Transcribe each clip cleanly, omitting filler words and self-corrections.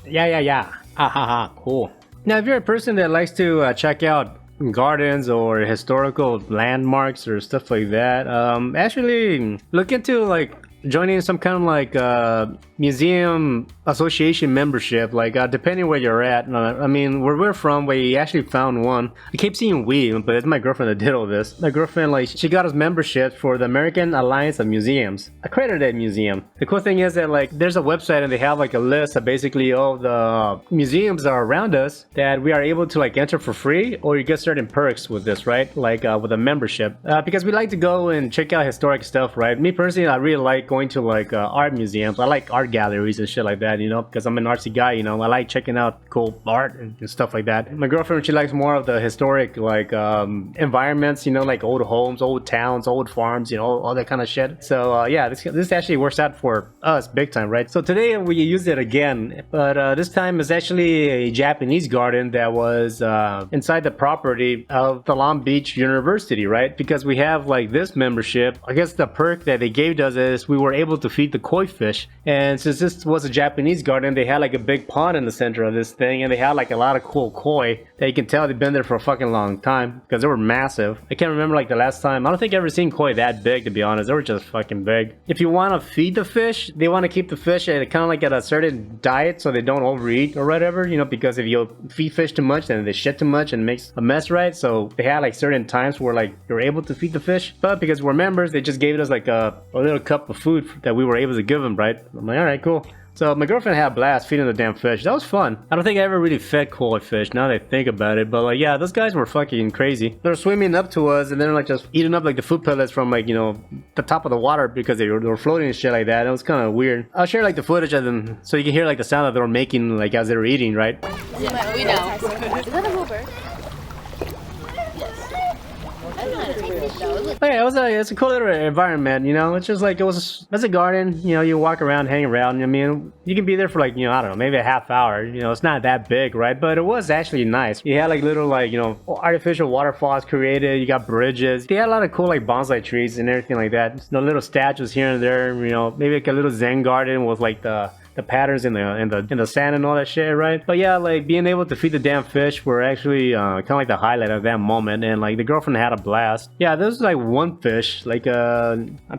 Yeah. Ha ha ha. Cool. Now, if you're a person that likes to check out gardens or historical landmarks or stuff like that, actually look into like joining some kind of like museum association membership, like depending where you're at. I mean, where we're from, we actually found one. I keep seeing we, but it's my girlfriend that did all this. My girlfriend, like, she got us membership for the American Alliance of Museums, accredited museum. The cool thing is that like there's a website and they have like a list of basically all the museums that are around us that we are able to like enter for free, or you get certain perks with this, right? Like with a membership, because we like to go and check out historic stuff, right? Me personally, I really like going to like art museums. I like art galleries and shit like that, you know, because I'm an artsy guy, you know. I like checking out cool art and stuff like that. My girlfriend, she likes more of the historic like environments, you know, like old homes, old towns, old farms, you know, all that kind of shit. So yeah, this actually works out for us big time, right? So today we used it again, but this time it's actually a Japanese garden that was inside the property of the Long Beach University, right? Because we have like this membership. I guess the perk that they gave us is we were able to feed the koi fish, and since this was a Japanese garden, they had like a big pond in the center of this thing, and they had like a lot of cool koi that you can tell they've been there for a fucking long time because they were massive. I can't remember like the last time. I don't think I've ever seen koi that big, to be honest. They were just fucking big. If you want to feed the fish, they want to keep the fish at kind of like at a certain diet so they don't overeat or whatever, you know, because if you feed fish too much, then they shit too much and it makes a mess, right? So they had like certain times where like you're able to feed the fish, but because we're members, they just gave us like a little cup of food that we were able to give them, right? I'm like, all right, cool. So my girlfriend had a blast feeding the damn fish. That was fun. I don't think I ever really fed koi fish now that I think about it, but like, yeah, those guys were fucking crazy. They're swimming up to us and then like just eating up like the food pellets from like, you know, the top of the water because they were floating and shit like that. It was kind of weird. I'll share like the footage of them so you can hear like the sound that they were making like as they were eating, right? Yeah, we know. Is that a Hoover? Oh yeah, it's a cool little environment, you know. It's just like it's a garden, you know. You walk around, hang around. I mean, you can be there for like, you know, I don't know, maybe a half hour. You know, it's not that big, right? But it was actually nice. You had like little like, you know, artificial waterfalls created. You got bridges. They had a lot of cool like bonsai trees and everything like that. You know, little statues here and there. You know, maybe like a little Zen garden with like the patterns in the sand and all that shit, right? But yeah, like being able to feed the damn fish were actually kind of like the highlight of that moment, and like the girlfriend had a blast. Yeah, there was like one fish, like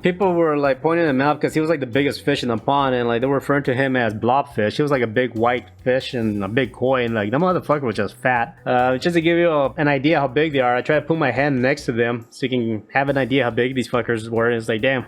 people were like pointing him out because he was like the biggest fish in the pond, and like they were referring to him as blobfish. He was like a big white fish and a big koi, and like the motherfucker was just fat. Just to give you an idea how big they are, I tried to put my hand next to them so you can have an idea how big these fuckers were. And it's like, damn,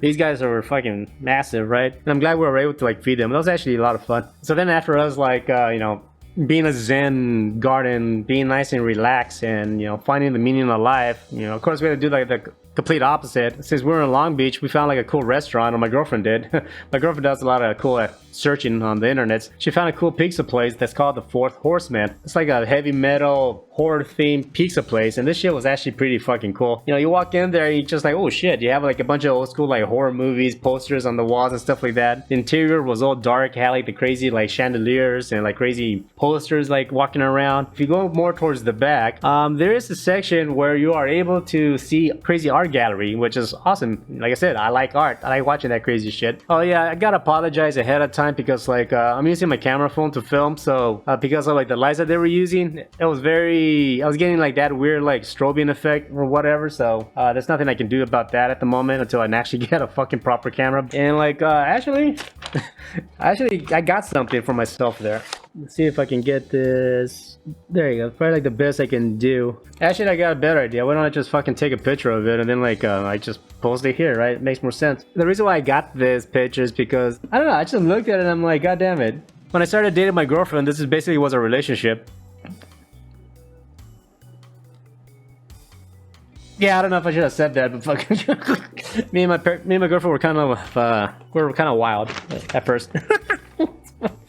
these guys are fucking massive, right? And I'm glad we were able to like feed them. That was actually a lot of fun. So then after us, like you know, being a Zen garden, being nice and relaxed, and you know, finding the meaning of life, you know, of course we had to do like the complete opposite. Since we were in Long Beach, we found like a cool restaurant, or my girlfriend did. My girlfriend does a lot of cool searching on the internet. She found a cool pizza place that's called the Fourth Horseman. It's like a heavy metal horror themed pizza place, and this shit was actually pretty fucking cool. You know, you walk in there, you just like, oh shit, you have like a bunch of old school like horror movies, posters on the walls and stuff like that. The interior was all dark, had like the crazy like chandeliers and like crazy posters like walking around. If you go more towards the back, there is a section where you are able to see crazy art gallery, which is awesome. Like I said, I like art. I like watching that crazy shit. Oh yeah, I gotta apologize ahead of time because like I'm using my camera phone to film, so because of like the lights that they were using, it was I was getting like that weird like strobing effect or whatever, so there's nothing I can do about that at the moment until I actually get a fucking proper camera. And like actually I got something for myself there. Let's see if I can get this. There you go. Probably like the best I can do. Actually, I got a better idea. Why don't I just fucking take a picture of it and then like I just post it here, right? It makes more sense. The reason why I got this picture is because I don't know. I just looked at it and I'm like, god damn it. When I started dating my girlfriend, this is basically was a relationship. Yeah, I don't know if I should have said that, but fucking me and my girlfriend were kind of wild at first.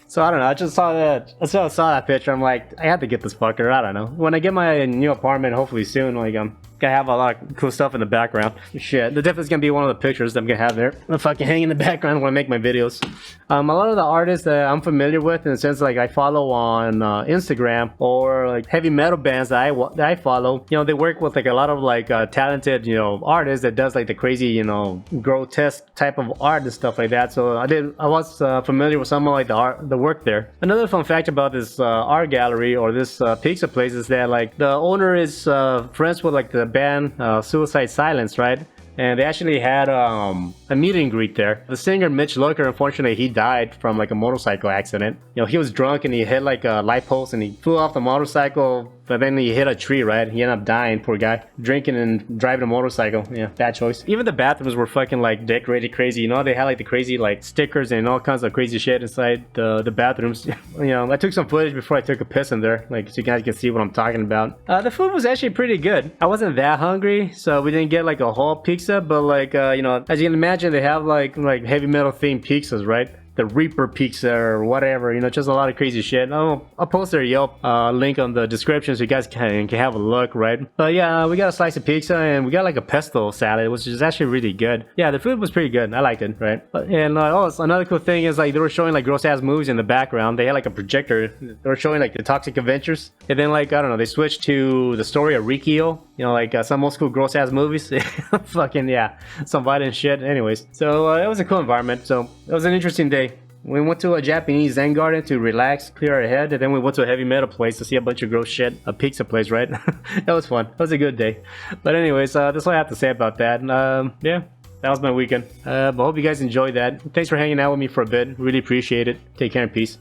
So I don't know. I just saw that picture. I'm like, I have to get this fucker. I don't know. When I get my new apartment, hopefully soon, like Gonna have a lot of cool stuff in the background. Shit, the definitely gonna be one of the pictures that I'm gonna have there. I'm fucking hang in the background when I make my videos. A lot of the artists that I'm familiar with, in the sense like I follow on Instagram, or like heavy metal bands that I follow. You know, they work with like a lot of like talented, you know, artists that does like the crazy, you know, grotesque type of art and stuff like that. So I was familiar with some of like the work there. Another fun fact about this art gallery or this pizza place is that like the owner is friends with like the band Suicide Silence, right? And they actually had a meet and greet there. The singer Mitch Looker, unfortunately, he died from like a motorcycle accident. You know, he was drunk and he hit like a light post and he flew off the motorcycle, but then he hit a tree, right? He ended up dying, poor guy. Drinking and driving a motorcycle. Yeah, bad choice. Even the bathrooms were fucking like decorated crazy. You know, they had like the crazy like stickers and all kinds of crazy shit inside the bathrooms. You know, I took some footage before I took a piss in there, like so you guys can see what I'm talking about. The food was actually pretty good. I wasn't that hungry, so we didn't get like a whole pizza, but like you know, as you can imagine, they have like heavy metal themed pizzas, right? The Reaper pizza or whatever, you know, just a lot of crazy shit. I'll post their Yelp link on the description so you guys can have a look, right? But yeah, we got a slice of pizza and we got like a pesto salad, which is actually really good. Yeah, the food was pretty good. I liked it, right? And another cool thing is like they were showing like gross ass movies in the background. They had like a projector. They were showing like the Toxic Adventures, and then like I don't know, they switched to the story of Rikio. You know, like some old school gross ass movies. Fucking yeah, some violent shit. Anyways, so it was a cool environment. So it was an interesting day. We went to a Japanese Zen garden to relax, clear our head, and then we went to a heavy metal place to see a bunch of gross shit. A pizza place, right? That was fun. That was a good day. But anyways, that's all I have to say about that. Yeah, that was my weekend. But hope you guys enjoyed that. Thanks for hanging out with me for a bit. Really appreciate it. Take care and peace.